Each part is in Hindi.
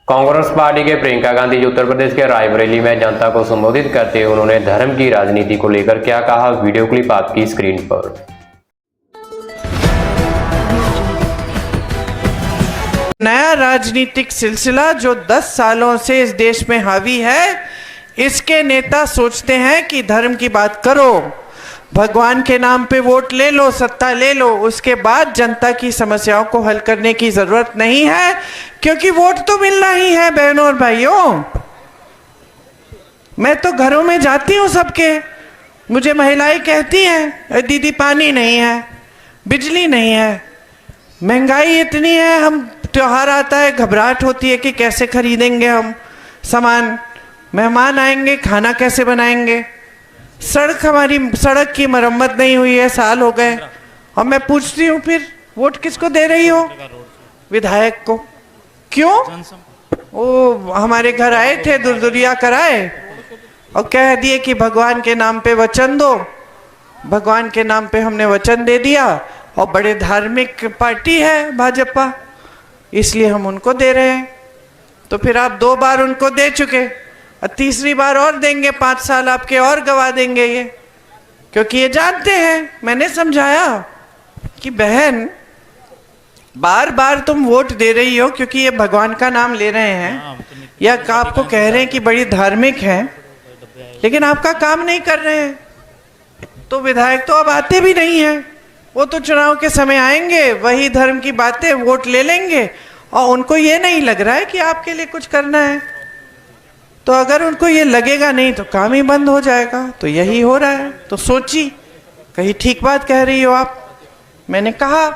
कांग्रेस पार्टी के प्रियंका गांधी जी उत्तर प्रदेश के रायबरेली में जनता को संबोधित करते हुए उन्होंने धर्म की राजनीति को लेकर क्या कहा, वीडियो क्लिप आपकी स्क्रीन पर। नया राजनीतिक सिलसिला जो 10 सालों से इस देश में हावी है, इसके नेता सोचते हैं कि धर्म की बात करो, भगवान के नाम पे वोट ले लो, सत्ता ले लो, उसके बाद जनता की समस्याओं को हल करने की जरूरत नहीं है, क्योंकि वोट तो मिलना ही है। बहनों और भाइयों, मैं तो घरों में जाती हूँ सबके, मुझे महिलाएं कहती हैं दीदी पानी नहीं है, बिजली नहीं है, महंगाई इतनी है, हम त्योहार आता है घबराहट होती है कि कैसे खरीदेंगे हम सामान, मेहमान आएंगे खाना कैसे बनाएंगे, हमारी सड़क की मरम्मत नहीं हुई है, साल हो गए। और मैं पूछती हूँ फिर वोट किसको दे रही हो? विधायक को। क्यों? वो हमारे घर आए थे, दुरदुरिया कराए और कह दिए कि भगवान के नाम पे वचन दो, भगवान के नाम पे हमने वचन दे दिया, और बड़े धार्मिक पार्टी है भाजपा, इसलिए हम उनको दे रहे हैं। तो फिर आप 2 बार उनको दे चुके, और तीसरी बार और देंगे, 5 साल आपके और गवा देंगे ये, क्योंकि ये जानते हैं। मैंने समझाया कि बहन, बार बार तुम वोट दे रही हो क्योंकि ये भगवान का नाम ले रहे हैं या आपको कह रहे हैं कि बड़ी धार्मिक हैं, लेकिन आपका काम नहीं कर रहे हैं, तो विधायक तो अब आते भी नहीं हैं। वो तो चुनाव के समय आएंगे, वही धर्म की बातें, वोट ले लेंगे, और उनको ये नहीं लग रहा है कि आपके लिए कुछ करना है। तो अगर उनको ये लगेगा नहीं तो काम ही बंद हो जाएगा। तो यही हो रहा है। तो सोची, कहीं ठीक बात कह रही हो आप। मैंने कहा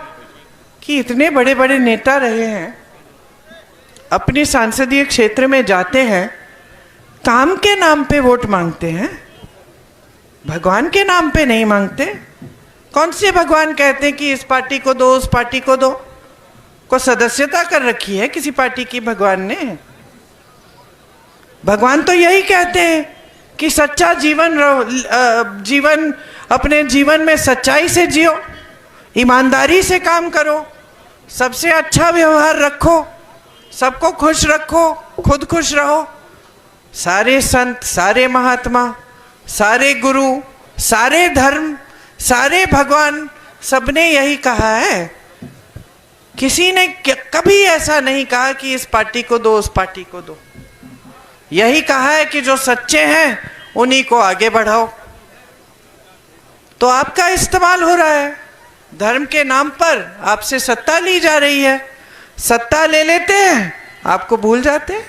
कि इतने बड़े बड़े नेता रहे हैं, अपने संसदीय क्षेत्र में जाते हैं, काम के नाम पे वोट मांगते हैं, भगवान के नाम पे नहीं मांगते। कौन से भगवान कहते हैं कि इस पार्टी को दो, उस पार्टी को दो? को सदस्यता कर रखी है किसी पार्टी की भगवान ने? भगवान तो यही कहते हैं कि सच्चा जीवन जीवन अपने जीवन में सच्चाई से जियो, ईमानदारी से काम करो, सबसे अच्छा व्यवहार रखो, सबको खुश रखो, खुद खुश रहो। सारे संत, सारे महात्मा, सारे गुरु, सारे धर्म, सारे भगवान, सबने यही कहा है। किसी ने कभी ऐसा नहीं कहा कि इस पार्टी को दो, उस पार्टी को दो। यही कहा है कि जो सच्चे हैं उन्हीं को आगे बढ़ाओ। तो आपका इस्तेमाल हो रहा है, धर्म के नाम पर आपसे सत्ता ली जा रही है। सत्ता ले लेते हैं, आपको भूल जाते हैं।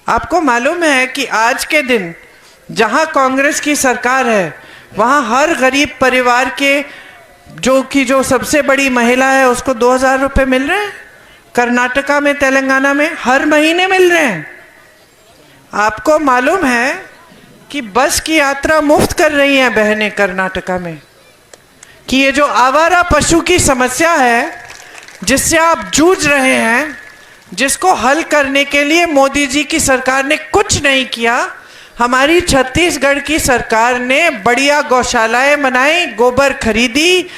आपको मालूम है कि आज के दिन जहां कांग्रेस की सरकार है, वहां हर गरीब परिवार के जो सबसे बड़ी महिला है उसको 2000 रुपये मिल रहे हैं। कर्नाटका में, तेलंगाना में हर महीने मिल रहे हैं। आपको मालूम है कि बस की यात्रा मुफ्त कर रही हैं बहनें कर्नाटका में। कि ये जो आवारा पशु की समस्या है जिससे आप जूझ रहे हैं, जिसको हल करने के लिए मोदी जी की सरकार ने कुछ नहीं किया, हमारी छत्तीसगढ़ की सरकार ने बढ़िया गौशालाएं बनाई, गोबर खरीदी,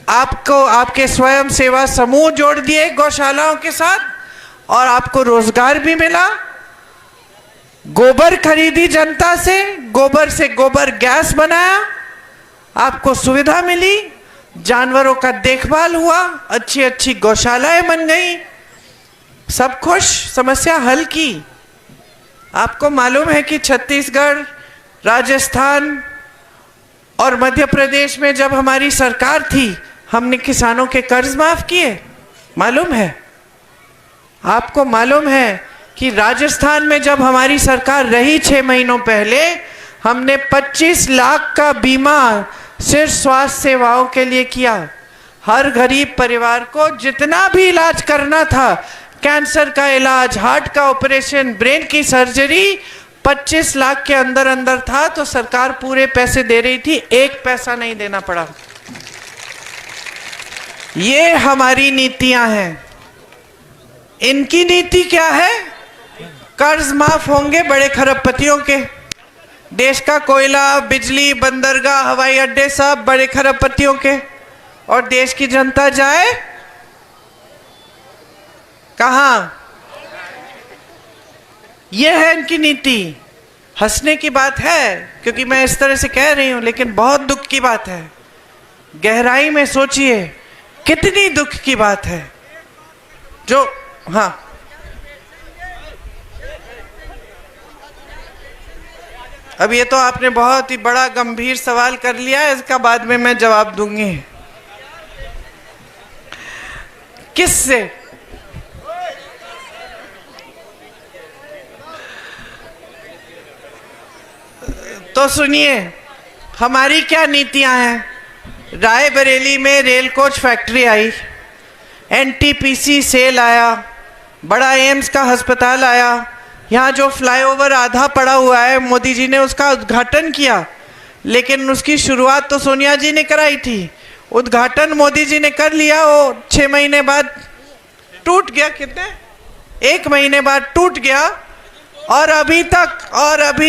आपको आपके स्वयं सेवा समूह जोड़ दिए गौशालाओं के साथ, और आपको रोजगार भी मिला। गोबर खरीदी जनता से गोबर गैस बनाया, आपको सुविधा मिली, जानवरों का देखभाल हुआ, अच्छी अच्छी गौशालाएं बन गई, सब खुश, समस्या हल की। आपको मालूम है कि छत्तीसगढ़, राजस्थान और मध्य प्रदेश में जब हमारी सरकार थी, हमने किसानों के कर्ज माफ किए, मालूम है? आपको मालूम है कि राजस्थान में जब हमारी सरकार रही 6 महीनों पहले, हमने 25 लाख का बीमा सिर्फ स्वास्थ्य सेवाओं के लिए किया। हर गरीब परिवार को जितना भी इलाज करना था, कैंसर का इलाज, हार्ट का ऑपरेशन, ब्रेन की सर्जरी, 25 लाख के अंदर अंदर था, तो सरकार पूरे पैसे दे रही थी, 1 पैसा नहीं देना पड़ा। ये हमारी नीतियां हैं। इनकी नीति क्या है? कर्ज माफ होंगे बड़े खरबपतियों के। देश का कोयला, बिजली, बंदरगाह, हवाई अड्डे सब बड़े खरबपतियों के, और देश की जनता जाए कहाँ? ये है इनकी नीति। हंसने की बात है क्योंकि मैं इस तरह से कह रही हूं, लेकिन बहुत दुख की बात है। गहराई में सोचिए कितनी दुख की बात है। जो हाँ, अब ये तो आपने बहुत ही बड़ा गंभीर सवाल कर लिया है, इसका बाद में मैं जवाब दूंगी। किससे? तो सुनिए हमारी क्या नीतियां हैं। रायबरेली में रेल कोच फैक्ट्री आई, एनटीपीसी सेल आया, बड़ा एम्स का अस्पताल आया, यहाँ जो फ्लाईओवर आधा पड़ा हुआ है मोदी जी ने उसका उद्घाटन किया, लेकिन उसकी शुरुआत तो सोनिया जी ने कराई थी। उद्घाटन मोदी जी ने कर लिया, वो 6 महीने बाद टूट गया। कितने? 1 महीने बाद टूट गया और अभी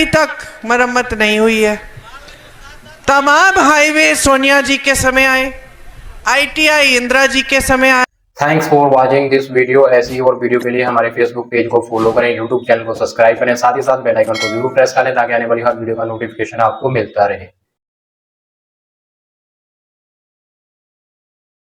तक मरम्मत नहीं हुई है। तमाम हाईवे सोनिया जी के समय आए, आईटीआई इंदिरा जी के समय आए। Thanks for watching this video. ऐसी और वीडियो के लिए हमारे फेसबुक पेज को फॉलो करें, यूट्यूब चैनल को सब्सक्राइब करें, साथ ही साथ बेल आइकन को जरूर प्रेस करें ताकि आने वाली हर वीडियो का नोटिफिकेशन आपको मिलता रहे।